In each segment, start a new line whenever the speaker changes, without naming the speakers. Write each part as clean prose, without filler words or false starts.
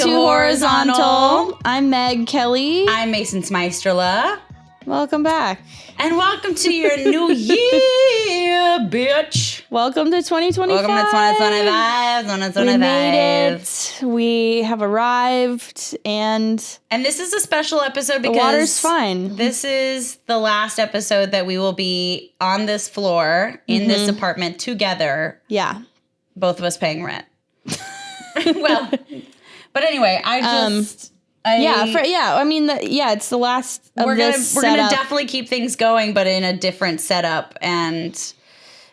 to Horizontal. I'm Meg Kelly.
I'm Mason Smeisterla.
Welcome back.
And welcome to your new year, bitch.
Welcome to 2025.
Welcome to 2025.
We made it. We have arrived, and
this is a special episode because
the water's fine.
This is the last episode that we will be on this floor in this apartment together.
Yeah.
Both of us paying rent. Well, but anyway, it's the last of this We're gonna definitely keep things going, but in a different setup, and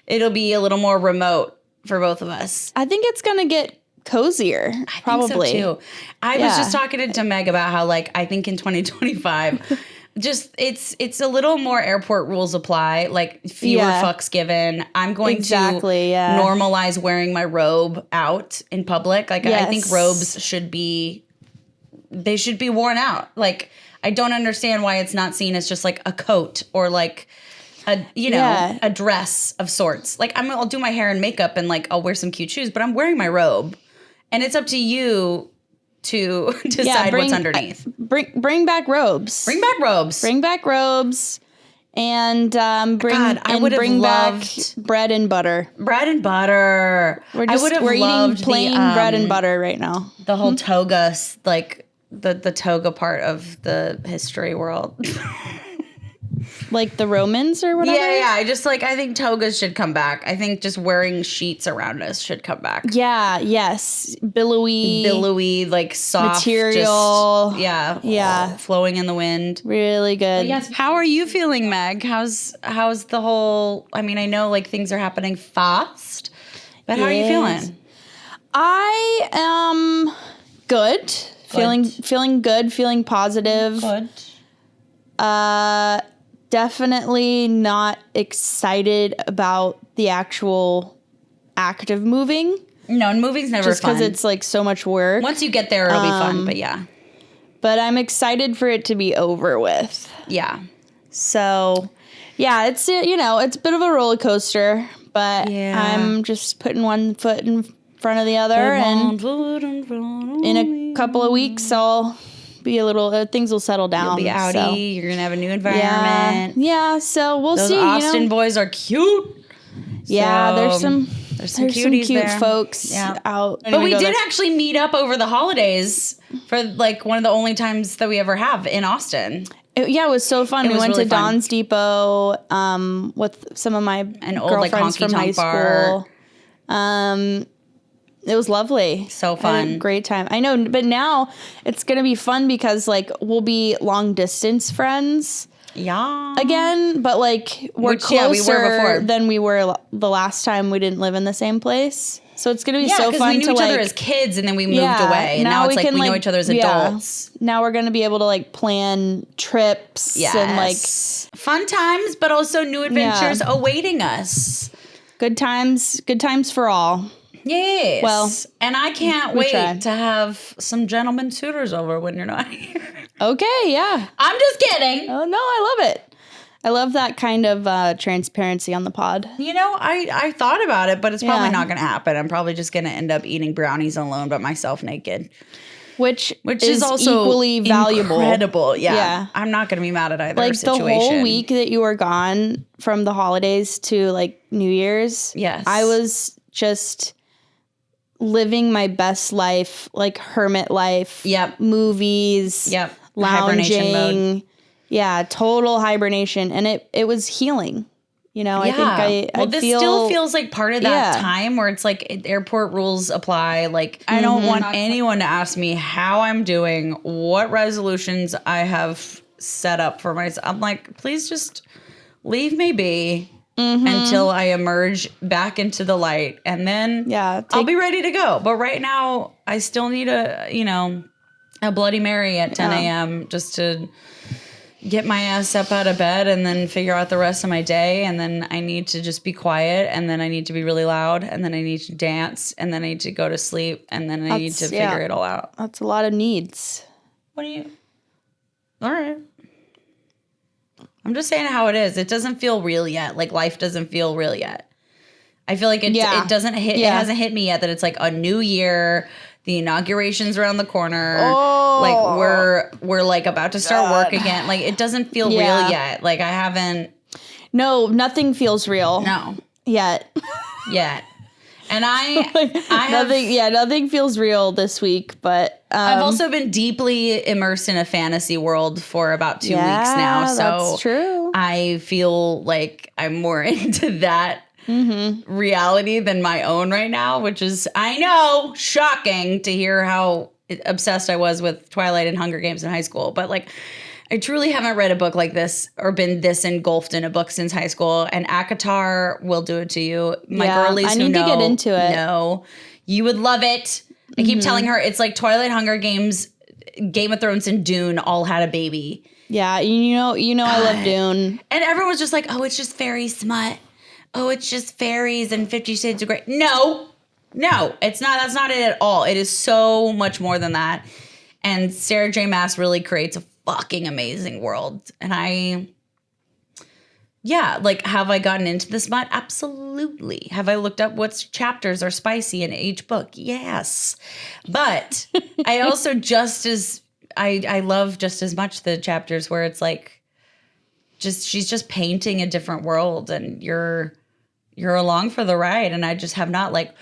it'll be a little more remote for both of us.
I think it's gonna get cozier. Probably.
I think so too. I was just talking to Meg about how, like, I think in 2025, just it's a little more airport rules apply, like fewer fucks given. I'm going to normalize wearing my robe out in public. Like, I think robes should be worn out. Like, I don't understand why it's not seen as just like a coat or like a dress of sorts. Like, I'll do my hair and makeup and like I'll wear some cute shoes, but I'm wearing my robe, and it's up to you to decide what's underneath.
Bring back robes.
Bring back robes.
Bring back robes. And bring back bread and butter.
Bread and butter.
We're eating plain bread and butter right now.
The whole toga, like the toga part of the history world.
Like the Romans or whatever?
Yeah. I think togas should come back. I think just wearing sheets around us should come back.
Yeah, yes. Billowy,
like soft
material.
Yeah. Flowing in the wind.
Really good.
Yes. How are you feeling, Meg? How's the whole, I mean, I know like things are happening fast, but how are you feeling?
I am good. Feeling good, feeling positive.
Good.
Definitely not excited about the actual act of moving.
No, and moving's never
just
fun.
Just because it's like so much work.
Once you get there, it'll be fun, but yeah.
But I'm excited for it to be over with.
Yeah.
So, yeah, it's a bit of a roller coaster, but I'm just putting one foot in front of the other, and in a couple of weeks, I'll be a little, things will settle down.
You'll be outie. You're gonna have a new environment.
Yeah. So we'll see.
Those Austin boys are cute.
Yeah, there's some
cuties
cute
there.
folks out.
But we did actually meet up over the holidays for like one of the only times that we ever have in Austin.
It was so fun. We went to Don's Depot with some of my girlfriends from high school. It was lovely.
So fun.
I had a great time. I know, but now it's going to be fun because like we'll be long distance friends.
Yeah.
Again, but like we're closer than we were the last time we didn't live in the same place. So it's going to be so fun
we knew each other as kids and then we moved away. And now it's like we know each other as adults.
Now we're going to be able to like plan trips and like
fun times, but also new adventures awaiting us.
Good times for all.
Yes.
Well,
and I can't wait to have some gentleman suitors over when you're not here.
Okay, yeah.
I'm just kidding.
Oh, no, I love it. I love that kind of transparency on the pod.
You know, I thought about it, but it's probably not going to happen. I'm probably just going to end up eating brownies alone by myself naked.
Which is also equally valuable.
Incredible, yeah. I'm not going to be mad at either situation.
Like the whole week that you were gone from the holidays to like New Year's.
Yes.
I was just living my best life, like hermit life.
Yep.
Movies.
Yep.
Lounging.
Hibernation mode.
Yeah, total hibernation. And it was healing. You know, I think
this still feels like part of that time where it's like airport rules apply. Like, I don't want anyone to ask me how I'm doing, what resolutions I have set up for myself. I'm like, please just leave me be. Until I emerge back into the light, and then I'll be ready to go. But right now, I still need a Bloody Mary at 10 a.m. just to get my ass up out of bed and then figure out the rest of my day. And then I need to just be quiet, and then I need to be really loud, and then I need to dance, and then I need to go to sleep, and then I need to figure it all out.
That's a lot of needs.
All right. I'm just saying how it is. It doesn't feel real yet. Like, life doesn't feel real yet. I feel like it doesn't hit. It hasn't hit me yet that it's like a new year, The inauguration's around the corner. Oh, like we're like about to start work again. Like it doesn't feel real yet. Like I haven't.
No, nothing feels real.
No.
Yet.
And
nothing feels real this week, but
I've also been deeply immersed in a fantasy world for about 2 weeks now. So
that's true.
I feel like I'm more into that reality than my own right now, which is, I know, shocking to hear how obsessed I was with Twilight and Hunger Games in high school. But like, I truly haven't read a book like this or been this engulfed in a book since high school. And ACOTAR will do it to you. My girlies
I need to get into it.
No, you would love it. I keep telling her it's like Twilight, Hunger Games, Game of Thrones, and Dune all had a baby.
Yeah, you know, I love Dune.
And everyone was just like, oh, it's just fairy smut. Oh, it's just fairies and 50 Shades of Grey. No, it's not. That's not it at all. It is so much more than that. And Sarah J. Maas really creates a fucking amazing world. And have I gotten into the smut? Absolutely. Have I looked up what chapters are spicy in each book? Yes. But I also I love just as much the chapters where it's like, she's just painting a different world and you're along for the ride. And I just have not like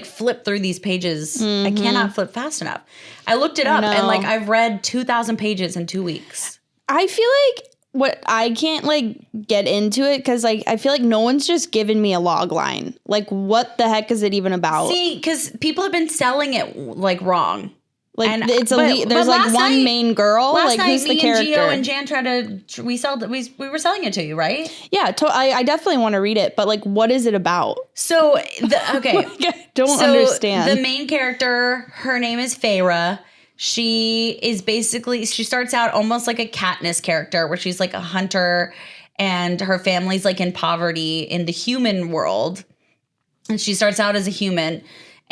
flipped through these pages. I cannot flip fast enough. I looked it up and like I've read 2,000 pages in 2 weeks.
I feel like I can't like get into it because like I feel like no one's just given me a log line. Like what the heck is it even about?
See, because people have been selling it like wrong.
Like and, it's there's like one main girl.
Last
like
night,
who's the character?
Me and Gio and Jan tried to we were selling it to you, right?
Yeah, I definitely want to read it, but like, what is it about?
So okay,
I don't understand.
The main character, her name is Feyre. She starts out almost like a Katniss character, where she's like a hunter, and her family's like in poverty in the human world, and she starts out as a human.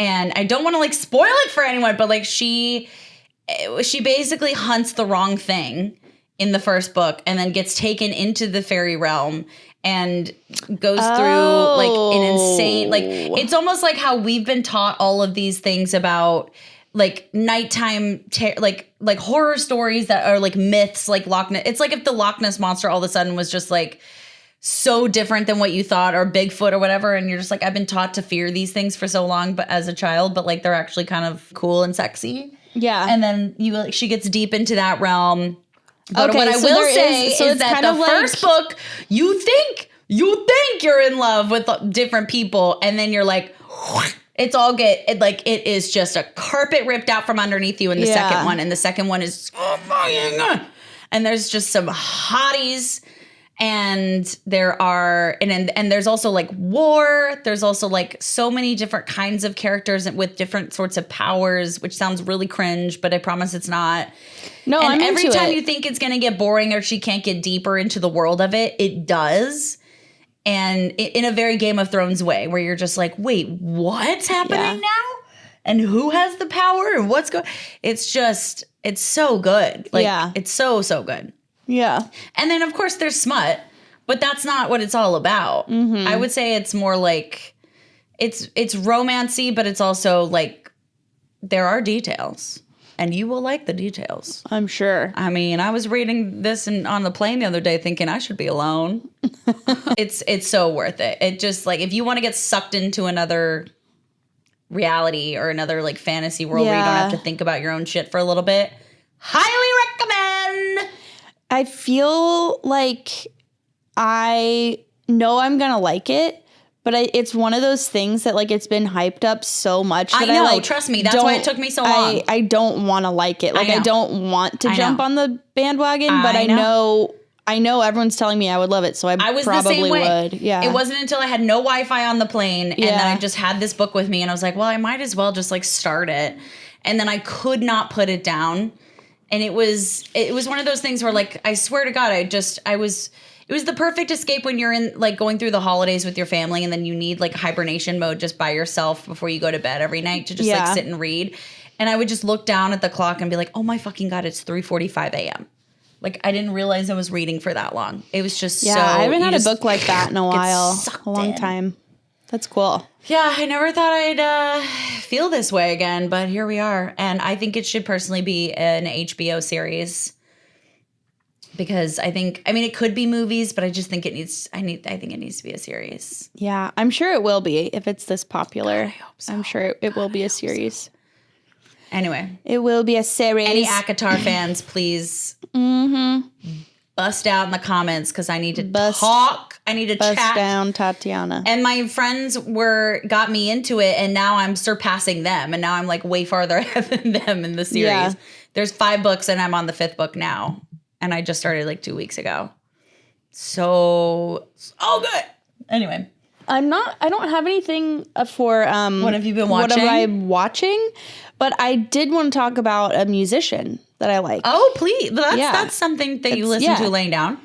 And I don't want to like spoil it for anyone, but like she basically hunts the wrong thing in the first book and then gets taken into the fairy realm and goes through like an insane, like it's almost like how we've been taught all of these things about like nighttime, like horror stories that are like myths, like Loch Ness. It's like if the Loch Ness monster all of a sudden was just like so different than what you thought, or Bigfoot or whatever, and you're just like, I've been taught to fear these things for so long, but as a child, but like they're actually kind of cool and sexy.
Yeah.
And then she gets deep into that realm. But what I will say is that the first book, you think you're in love with different people, and then you're like, it is just a carpet ripped out from underneath you in the second one, and the second one is and there's just some hotties. And there are, and there's also like war. There's also like so many different kinds of characters with different sorts of powers, which sounds really cringe, but I promise it's not.
No,
and
I'm
every
into
time
it.
You think it's going to get boring or she can't get deeper into the world of it, it does. And in a very Game of Thrones way, where you're just like, wait, what's happening now? And who has the power? And what's going? It's so good. Like, it's so good.
Yeah.
And then, of course, there's smut, but that's not what it's all about. I would say it's more like it's romancy, but it's also like there are details, and you will like the details.
I'm sure.
I mean, I was reading this on the plane the other day thinking I should be alone. It's so worth it. It just like, if you want to get sucked into another reality or another like fantasy world where you don't have to think about your own shit for a little bit, highly recommend.
I feel like I know I'm going to like it, but it's one of those things that like it's been hyped up so much that
I know,
like,
trust me, that's why it took me so long.
I don't want to like it. Like I don't want to jump on the bandwagon, but I know everyone's telling me I would love it, so I was probably the same way. Would. Yeah.
It wasn't until I had no Wi-Fi on the plane and then I just had this book with me and I was like, well, I might as well just like start it. And then I could not put it down. And it was one of those things where like, I swear to God, it was the perfect escape when you're in like going through the holidays with your family and then you need like hibernation mode just by yourself before you go to bed every night to just like sit and read. And I would just look down at the clock and be like, oh my fucking God, it's 3:45 a.m. Like I didn't realize I was reading for that long. It was just
I haven't had a book like that in a while. A long time. That's cool.
Yeah, I never thought I'd feel this way again, but here we are. And I think it should personally be an HBO series. Because I mean, it could be movies, but I just think I think it needs to be a series.
Yeah, I'm sure it will be if it's this popular.
God, I hope so.
I'm sure it will be a series.
So. Anyway.
It will be a series.
Any ACOTAR fans, please bust out in the comments because I need to talk. I need to chat.
Bust down Tatiana.
And my friends got me into it, and now I'm surpassing them. And now I'm like way farther ahead than them in the series. Yeah. There's 5 books, and I'm on the 5th book now. And I just started like 2 weeks ago. So good. Anyway.
I don't have anything for
what have you been watching?
What am I watching? But I did want to talk about a musician that I like.
Oh, please. That's something that you listen to laying down.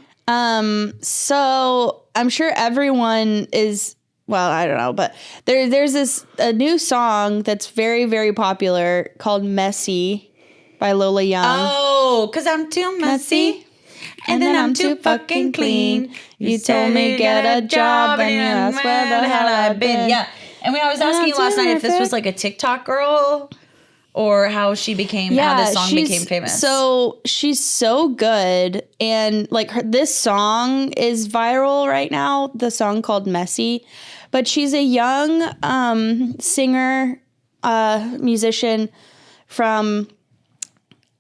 So I'm sure everyone is, well, I don't know, but there's a new song that's very, very popular called Messy by Lola Young.
Oh, because I'm too messy. And then I'm too fucking clean. You told me get a job and you asked where the hell I've been. Yeah. And when I was asking you last night if this was like a TikTok girl or how this song became famous.
So she's so good. And like this song is viral right now, the song called Messy. But she's a young singer, musician from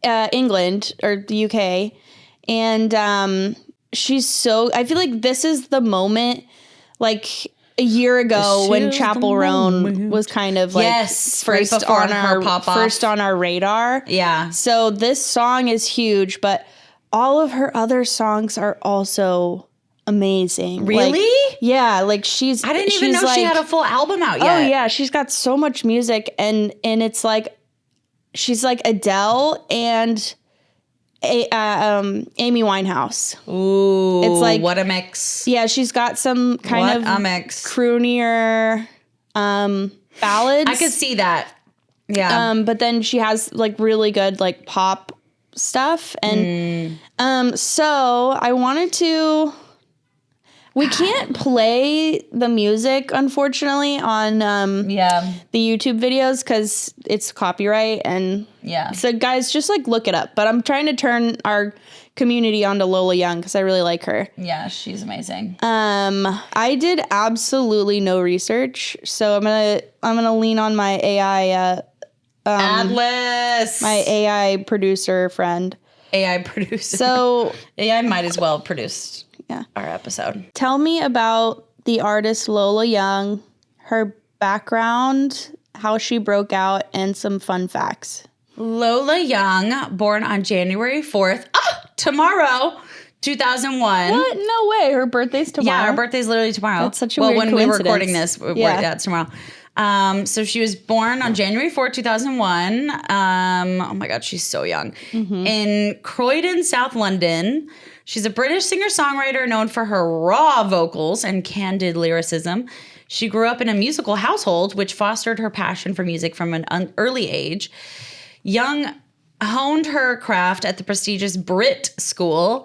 England or the UK. And I feel like this is the moment, like a year ago when Chapel Roan was kind of like first on our radar.
Yeah.
So this song is huge, but all of her other songs are also amazing.
Really?
Like, yeah. Like I
didn't even know she had a full album out yet.
Oh yeah. She's got so much music and it's like, she's like Adele and Amy Winehouse.
Ooh,
it's like
what a mix.
Yeah, she's got some kind of croonier ballads.
I could see that. Yeah.
But then she has like really good like pop stuff, and so I wanted to. We can't play the music, unfortunately, on the YouTube videos because it's copyright. And so guys, just like look it up. But I'm trying to turn our community onto Lola Young because I really like her.
Yeah, she's amazing.
I did absolutely no research, so I'm gonna lean on my AI
Atlas,
my AI producer friend.
AI producer.
So
AI might as well produce. Our episode.
Tell me about the artist Lola Young, her background, how she broke out, and some fun facts.
Lola Young, born on January 4th, tomorrow, 2001.
What? No way. Her birthday's tomorrow.
Yeah, her birthday's literally tomorrow.
That's such a weird coincidence.
When we're recording this, it's tomorrow. So she was born on January 4th, 2001. Oh my God, she's so young. Mm-hmm. In Croydon, South London. She's a British singer-songwriter known for her raw vocals and candid lyricism. She grew up in a musical household, which fostered her passion for music from an early age. Young honed her craft at the prestigious Brit School,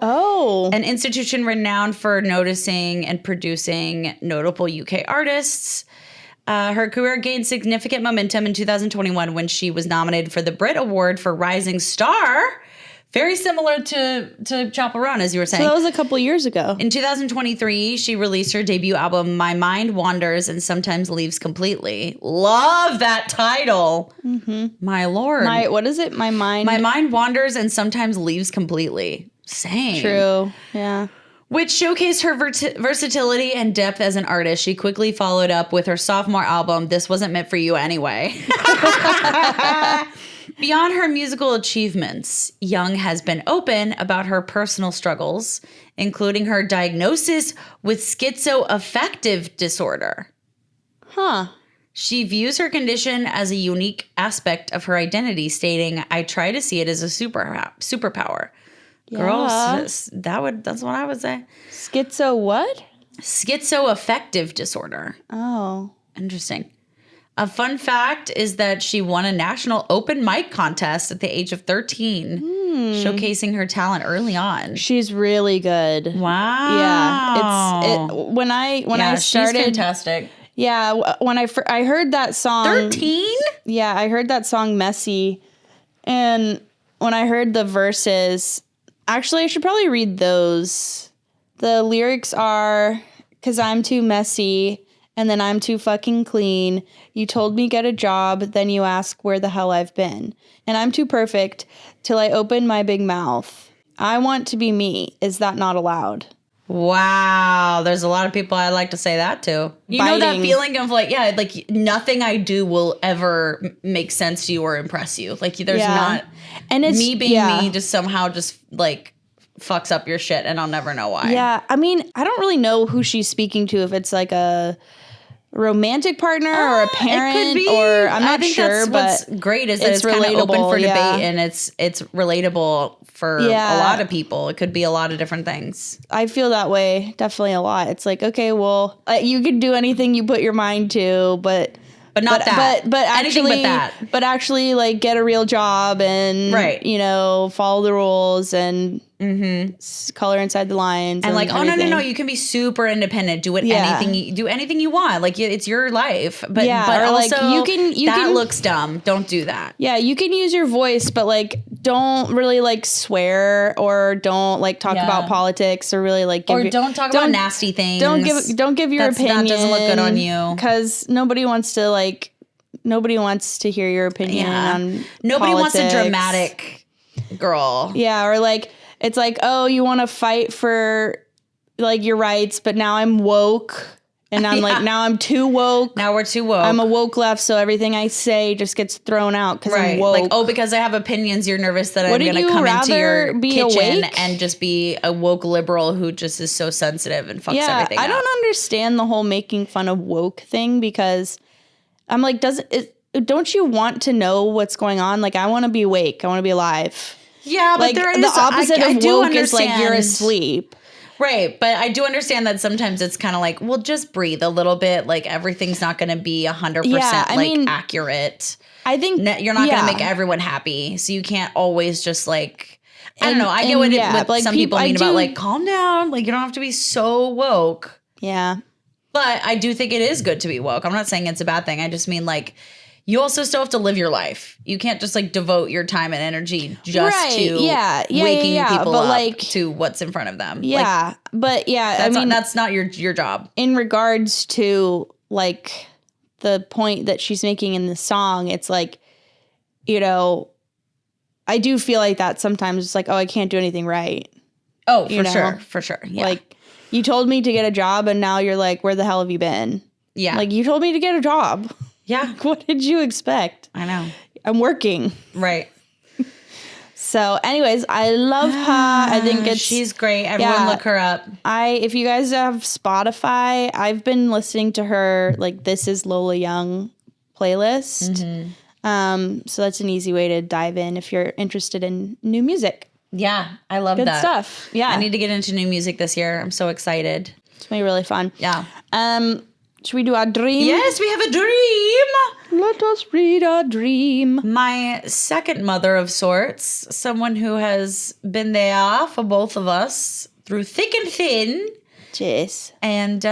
an institution renowned for noticing and producing notable UK artists. Her career gained significant momentum in 2021 when she was nominated for the Brit Award for Rising Star. Very similar to Chapel Roan, as you were saying.
So that was a couple years ago.
In 2023, she released her debut album, My Mind Wanders and Sometimes Leaves Completely. Love that title. Mm-hmm. My Lord.
What is it? My Mind
Wanders and Sometimes Leaves Completely. Same.
True. Yeah.
Which showcased her versatility and depth as an artist. She quickly followed up with her sophomore album, This Wasn't Meant for You Anyway. Beyond her musical achievements, Young has been open about her personal struggles, including her diagnosis with schizoaffective disorder.
Huh.
She views her condition as a unique aspect of her identity, stating, I try to see it as a superpower. Yeah. Girls, that's what I would say.
Schizo what?
Schizoaffective disorder.
Oh.
Interesting. A fun fact is that she won a national open mic contest at the age of 13, showcasing her talent early on.
She's really good.
Wow.
Yeah. When I started,
she's fantastic.
Yeah, when I heard that song...
13?
Yeah, I heard that song Messy. And when I heard the verses... Actually, I should probably read those. The lyrics are, "'Cause I'm too messy, and then I'm too fucking clean. You told me get a job, then you ask where the hell I've been. And I'm too perfect till I open my big mouth. I want to be me. Is that not allowed?"
Wow, there's a lot of people I like to say that to. You know that feeling of like, yeah, like nothing I do will ever make sense to you or impress you. Like there's not, and it's me being me just somehow just like fucks up your shit and I'll never know why.
Yeah, I mean, I don't really know who she's speaking to, if it's like a romantic partner or a parent, it could be. Or I'm not sure, but
what's great is that it's kind of open for debate and it's relatable for a lot of people. It could be a lot of different things.
I feel that way definitely a lot. It's like, okay, well, you could do anything you put your mind to, but
not that.
But actually,
anything but that.
But actually, like, get a real job and you know, follow the rules and color inside the lines
and like, everything. Oh no, you can be super independent. Do anything you want. Like it's your life. But but also like that looks dumb. Don't do that.
Yeah, you can use your voice, but like don't really like swear or don't like talk about politics or really like
don't talk about nasty things.
Don't give your opinion.
That doesn't look good on you.
Because nobody wants to hear your opinion on
nobody
politics.
Wants a dramatic girl.
Yeah, or like it's like, oh, you want to fight for like your rights, but now I'm woke. And I'm like, now I'm too woke.
Now we're too woke.
I'm a woke left, so everything I say just gets thrown out because I'm woke.
Like, oh, because I have opinions, you're nervous that I'm going to come into your kitchen and just be a woke liberal who just is so sensitive and fucks everything up.
I don't understand the whole making fun of woke thing because I'm like, don't you want to know what's going on? Like, I want to be awake. I want to be alive.
Yeah, but
like,
there is...
the opposite of woke is like you're asleep.
Right, but I do understand that sometimes it's kind of like, well, just breathe a little bit. Like everything's not going to be 100% accurate.
I think
you're not going to make everyone happy, so you can't always just like. I don't know. I get what like some people mean about like calm down. Like you don't have to be so woke.
Yeah,
but I do think it is good to be woke. I'm not saying it's a bad thing. I just mean like. You also still have to live your life. You can't just like devote your time and energy just to waking people up like, to what's in front of them.
Yeah, but
that's not your job.
In regards to like the point that she's making in the song, it's like, you know, I do feel like that sometimes. It's like, oh, I can't do anything right.
Oh, for sure. Yeah.
Like you told me to get a job, and now you're like, where the hell have you been?
Yeah,
like you told me to get a job.
Yeah.
What did you expect?
I know.
I'm working.
Right.
So anyways, I love her. I think
she's great. Everyone look her up.
If you guys have Spotify, I've been listening to her like This Is Lola Young playlist. So that's an easy way to dive in if you're interested in new music.
Yeah, I love
Good
that.
stuff. Yeah.
I need to get into new music this year. I'm so excited.
It's going to be really fun.
Yeah.
Should we do our dream?
Yes, we have a dream.
Let us read our dream.
My second mother of sorts, someone who has been there for both of us through thick and thin.
Yes.
And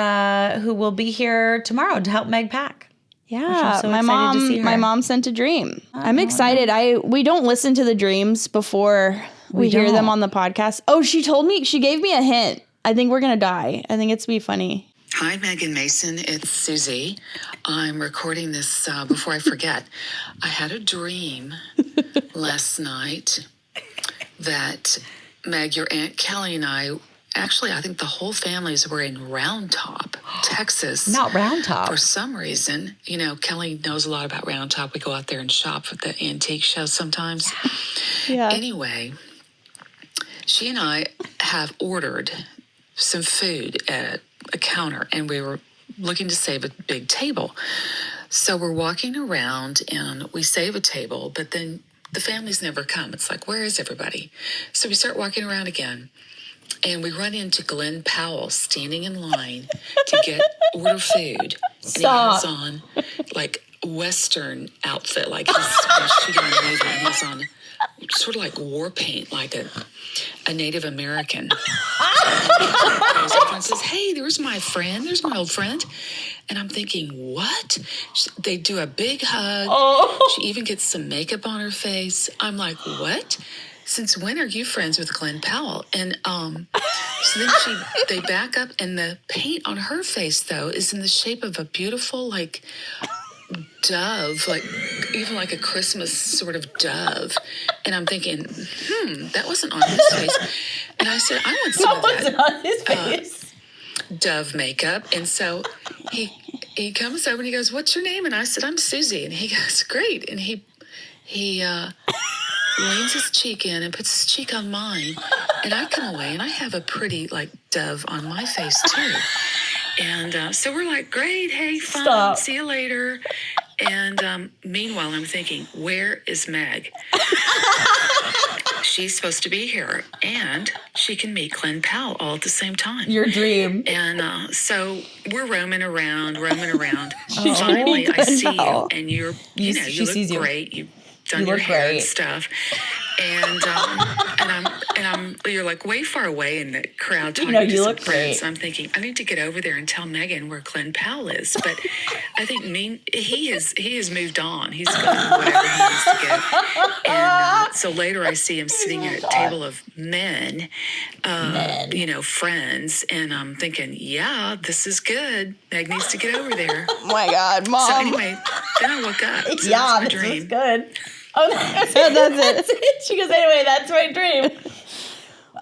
who will be here tomorrow to help Meg pack.
Yeah, so my mom sent a dream. I'm excited. We don't listen to the dreams before we hear them on the podcast. Oh, she gave me a hint. I think we're going to die. I think it's going to be funny.
Hi, Megan Mason. It's Susie. I'm recording this before I forget. I had a dream last night that Meg, your Aunt Kelly, and I think the whole families were in Round Top, Texas.
Not Round Top.
For some reason. You know, Kelly knows a lot about Round Top. We go out there and shop at the antique show sometimes.
Yeah.
Anyway, she and I have ordered some food at a counter, and we were looking to save a big table. So we're walking around and we save a table, but then the families never come. It's like, where is everybody? So we start walking around again, and we run into Glenn Powell standing in line to order food. And he has on like Western outfit, like he's shooting a movie, and he's on sort of like war paint, like a Native American. Goes over and says, hey, there's my friend. There's my old friend. And I'm thinking, what? They do a big hug. Oh. She even gets some makeup on her face. I'm like, what? Since when are you friends with Glenn Powell? And so then they back up, and the paint on her face, though, is in the shape of a beautiful, like, dove, like even like a Christmas sort of dove. And I'm thinking, that wasn't on his face. And I said, I want some of that
on his face.
Dove makeup. And so he comes over and he goes, what's your name? And I said, I'm Susie. And he goes, great. And he leans his cheek in and puts his cheek on mine. And I come away and I have a pretty like dove on my face too. And so we're like, great, hey, fun, Stop. See you later. And meanwhile, I'm thinking, where is Meg? She's supposed to be here, and she can meet Glenn Powell all at the same time.
Your dream.
And so we're roaming around. Finally, I see you, and you look great. You've done your hair and stuff. And you're like way far away in the crowd talking to some friends. I'm thinking, I need to get over there and tell Megan where Glenn Powell is. But I think he has moved on. He's gone whatever he needs to go. And so later I see him sitting at a table of men, friends. And I'm thinking, yeah, this is good. Meg needs to get over there.
Oh my God, Mom.
So anyway, then I woke up. So that's my dream.
This is good. Oh, so that's it. She goes, anyway, that's my dream.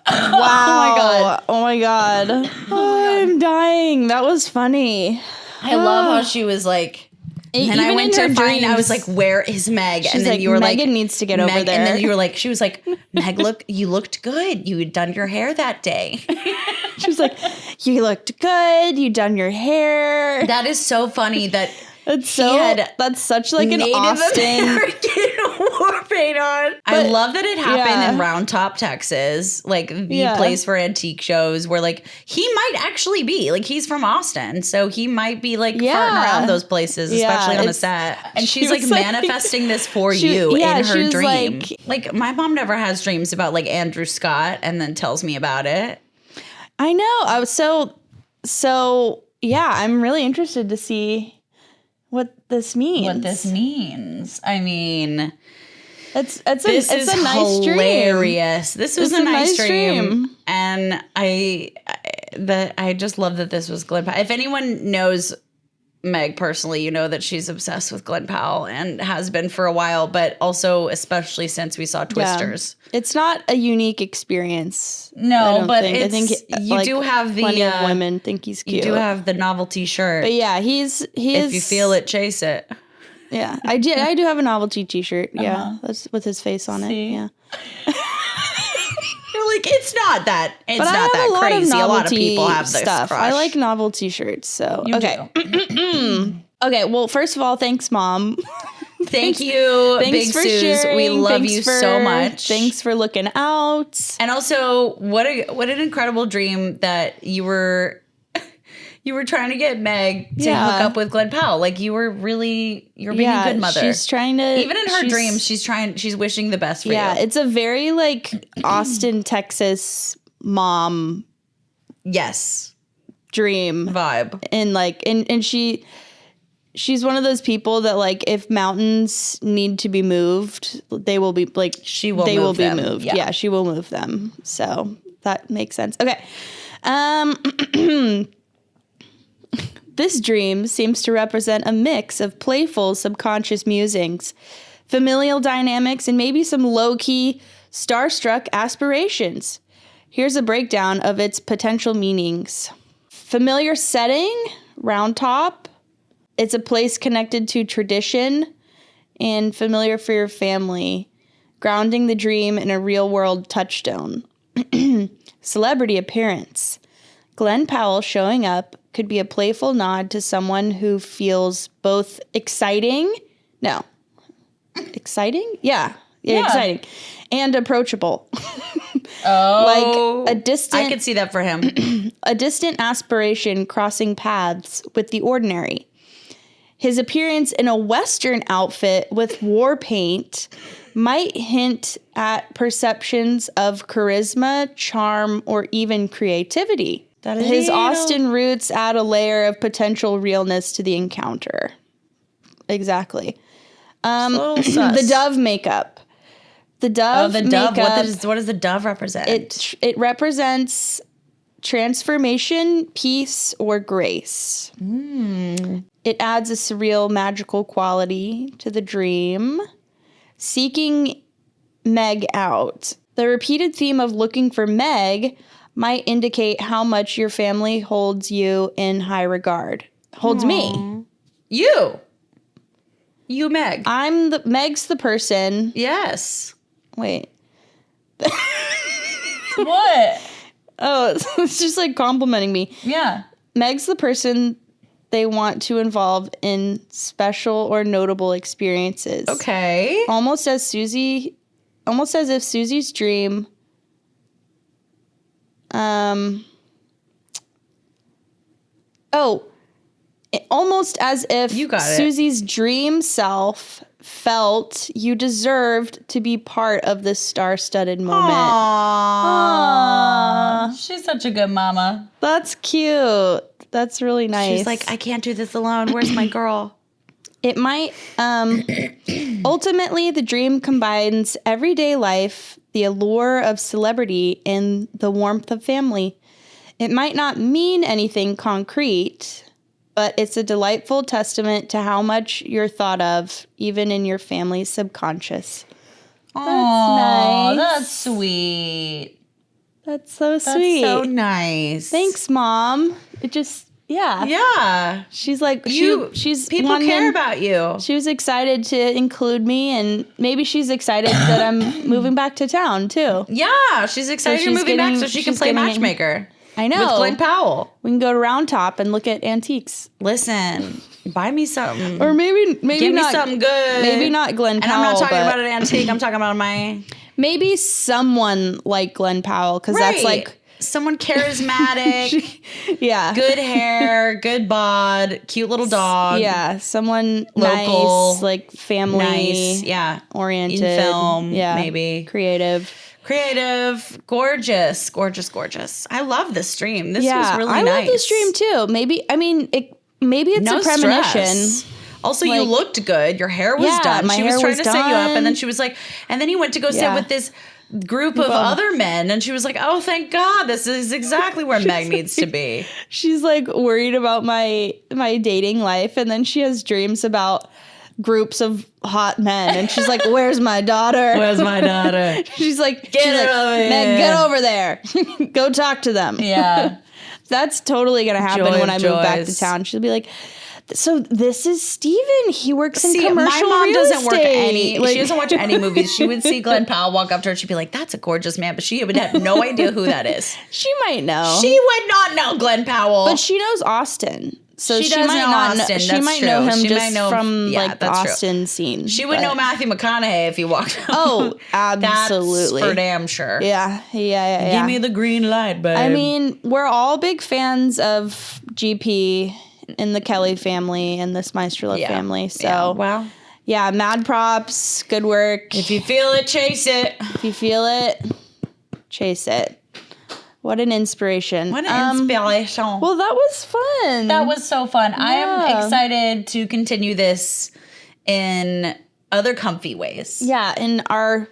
Wow. Oh my God. I'm dying. That was funny.
I love how she was like, and I went to find, I was like, where is Meg? And then you were like,
Megan needs to get over there.
And then you were like, she was like, Meg, you looked good. You had done your hair that day.
She was like, you looked good. You done your hair.
That is so funny that.
That's such like an
Native
Austin
American war paint on. I love that it happened in Round Top, Texas, like the place for antique shows where like he might actually be like he's from Austin, so he might be like farting around those places, especially on a set. And she's like manifesting this for you in her dream. Like my mom never has dreams about like Andrew Scott and then tells me about it.
I know. I was so yeah. I'm really interested to see what this means.
I mean,
it's a nice
hilarious dream. This was a nice dream. And I just love that this was Glenn Powell. If anyone knows Meg personally, you know that she's obsessed with Glenn Powell and has been for a while, but also especially since we saw Twisters.
Yeah. It's not a unique experience.
No, but
I think
you do have the
plenty of women think he's cute.
You do have the novelty shirt.
But yeah, he's
if you feel it, chase it.
Yeah, I do have a novelty T-shirt. Yeah, that's with his face on it. Yeah.
You're like, it's not that crazy. A lot of people have this stuff. Crush.
I like novelty shirts. So okay. Okay. Well, first of all, thanks, Mom.
Thank you.
Thanks
Big
for
Suze.
sharing.
We love you so much.
Thanks for looking out.
And also, what an incredible dream that you were trying to get Meg to hook up with Glenn Powell. Like you're being a good mother.
She's trying to,
even in her dreams, she's wishing the best for you.
Yeah, it's a very like Austin, Texas mom.
Yes.
Dream
vibe.
And like, and she's one of those people that like if mountains need to be moved, they will be like, they will be moved. Yeah, she will move them. So that makes sense. Okay. This dream seems to represent a mix of playful subconscious musings, familial dynamics, and maybe some low-key starstruck aspirations. Here's a breakdown of its potential meanings. Familiar setting, Round Top. It's a place connected to tradition and familiar for your family, grounding the dream in a real-world touchstone. Celebrity appearance. Glenn Powell showing up could be a playful nod to someone who feels both exciting? Exciting. And approachable. Like a distant...
I could see that for him.
A distant aspiration crossing paths with the ordinary. His appearance in a Western outfit with war paint might hint at perceptions of charisma, charm, or even creativity. His Austen roots add a layer of potential realness to the encounter. Exactly. The dove makeup. The dove makeup.
What does the dove represent?
It represents transformation, peace, or grace. It adds a surreal, magical quality to the dream. Seeking Meg out. The repeated theme of looking for Meg might indicate how much your family holds you in high regard. Holds me.
You, Meg.
Meg's the person.
Yes.
Wait.
What?
Oh, it's just like complimenting me.
Yeah.
Meg's the person they want to involve in special or notable experiences.
Okay.
Almost as if Susie's dream almost as if Susie's dream self felt you deserved to be part of this star-studded moment.
Aww. She's such a good mama.
That's cute. That's really nice.
She's like, I can't do this alone. Where's my girl?
It might, ultimately, the dream combines everyday life, the allure of celebrity, and the warmth of family. It might not mean anything concrete, but it's a delightful testament to how much you're thought of, even in your family's subconscious. That's nice.
That's sweet.
That's so sweet.
That's so nice.
Thanks, Mom. It just, yeah.
Yeah.
She's like, she's
people care about you.
She was excited to include me, and maybe she's excited that I'm moving back to town, too.
Yeah, she's excited you're moving back so she can play matchmaker.
I know.
With Glenn Powell.
We can go to Round Top and look at antiques.
Listen, buy me something.
Or maybe
Give
not.
me something good.
Maybe not Glenn Powell.
And I'm not talking about an antique. I'm talking about
maybe someone like Glenn Powell, because that's like
someone charismatic.
Yeah.
Good hair, good bod, cute little dog.
Yeah, someone
local,
nice, like family.
Nice, yeah.
Oriented.
In film,
yeah.
maybe.
Creative,
gorgeous. I love this stream. This was really nice.
I love this stream too. Maybe it's a premonition.
Stress. Also, you looked good. Your hair was done. She was trying to set you up, and then she was like, and then you went to go sit with this group of other men, and she was like, oh, thank God, this is exactly where Meg needs to be. She's like worried about my dating life, and then she has dreams about groups of hot men, and she's like, where's my daughter? She's like, Meg, get over there. Go talk to them. Yeah.
That's totally gonna happen when I move back to town. She'll be like, so this is Steven. He works in commercial
my mom
real
doesn't
estate.
she doesn't watch any movies. She would see Glenn Powell walk up to her. She'd be like, that's a gorgeous man. But she would have no idea who that is.
She might know.
She would not know Glenn Powell.
But she knows Austin. So she
does
might
know
not
Austin.
She might know him from
the
Austin scene.
She would know Matthew McConaughey if he walked up.
Oh, absolutely.
That's for damn sure.
Yeah.
Give me the green light, babe.
I mean, we're all big fans of GP in the Kelly family and the Smeisterlove family. So, yeah, mad props, good work.
If you feel it, chase it.
If you feel it, chase it. What an inspiration.
What an inspiration.
Well, that was fun.
That was so fun. Yeah. I am excited to continue this in other comfy ways.
Yeah, in our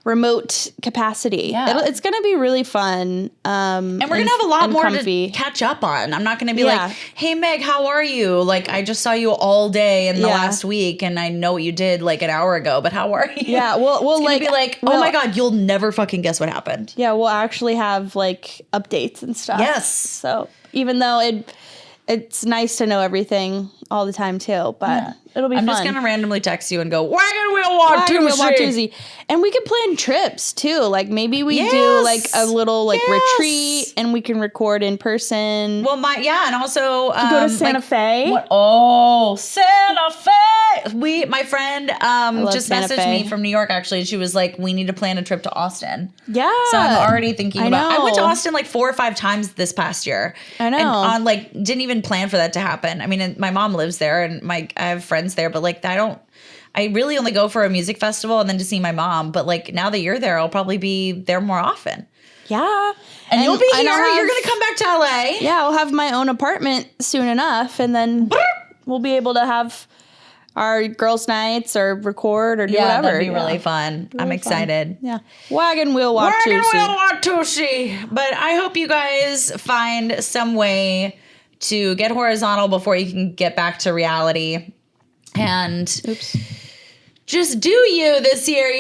remote capacity. Yeah. It's going to be really fun.
And we're going to have a lot more to catch up on. I'm not going to be like, hey, Meg, how are you? Like, I just saw you all day in the last week, and I know what you did like an hour ago, but how are you?
Yeah, we'll
like be like, oh my God, you'll never fucking guess what happened.
Yeah, we'll actually have like updates and stuff.
Yes.
So even though it's nice to know everything all the time too, but it'll be fun.
I'm just gonna randomly text you and go, wagon wheel Watusi.
And we could plan trips too. Like maybe we do like a little like retreat, and we can record in person.
Well, and also
go to Santa Fe.
Santa Fe. My friend just messaged me from New York actually, and she was like, we need to plan a trip to Austin.
Yeah.
So I'm already thinking about. I went to Austin like 4 or 5 times this past year.
I know.
And didn't even plan for that to happen. I mean, my mom lives there, and I have friends there, but like I I really only go for a music festival and then to see my mom. But like now that you're there, I'll probably be there more often.
Yeah.
And you'll be here. You're going to come back to LA.
Yeah, I'll have my own apartment soon enough. And then we'll be able to have our girls' nights or record or do whatever.
That'd be really fun. I'm excited.
Fun. Yeah. Wagon wheel Watusi.
But I hope you guys find some way to get horizontal before you can get back to reality. And just do you this year,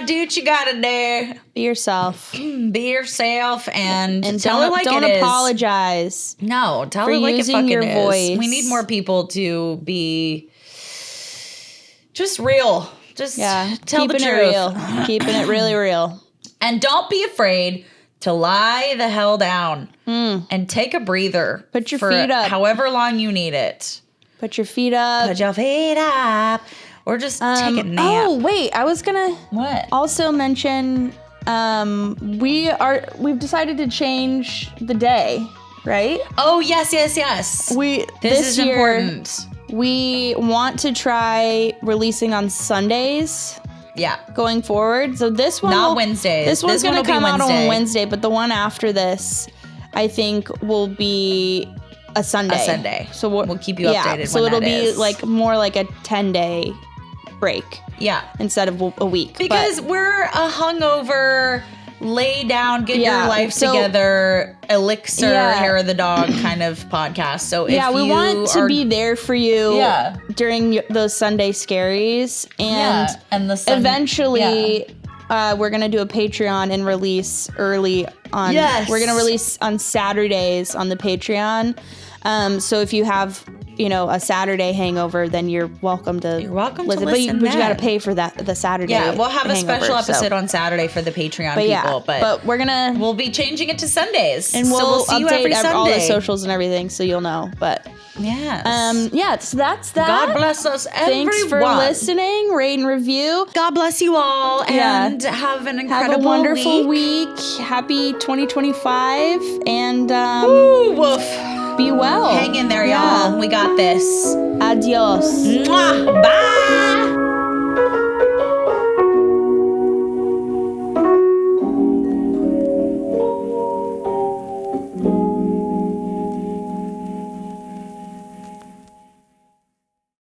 do what you gotta do.
Be yourself.
Be yourself and tell
her
like
don't
it is.
Apologize.
No, tell her like it fucking
your
is.
Voice.
We need more people to be just real. Just tell the truth.
Real. Keeping it really real.
And don't be afraid to lie the hell down and take a breather.
Put your feet up.
However long you need it.
Put your feet up.
Put your feet up. Or just take a nap.
Oh, wait. I was going
to
also mention we've decided to change the day, right?
Oh, yes. This is
year,
important.
We want to try releasing on Sundays.
Yeah.
Going forward. So this one
not Wednesdays.
This one's going to come out on Wednesday, but the one after this I think will be a Sunday.
So we'll keep you updated.
So it'll be like more like a 10-day break.
Yeah.
Instead of a week.
Because we're a hungover, lay down, get your life together, elixir, hair of the dog kind of podcast. So if
we want to be there for you during those Sunday scaries. And eventually we're going to do a Patreon and release early on.
Yes.
We're going to release on Saturdays on the Patreon. So if you have, a Saturday hangover, then you're welcome to listen. But you got to pay for the Saturday.
Yeah, we'll have a special episode on Saturday for the Patreon people.
But
we'll be changing it to Sundays.
And we'll
see you
update
every Sunday.
All the socials and everything so you'll know. But
yes.
So that's that.
God bless us, everyone.
Thanks for listening. Rate and review.
God bless you all, and have an incredible
Have a wonderful week. Happy 2025, and
woof.
Be well.
Hang in there, y'all. We got this.
Adios.
Mwah. Bye.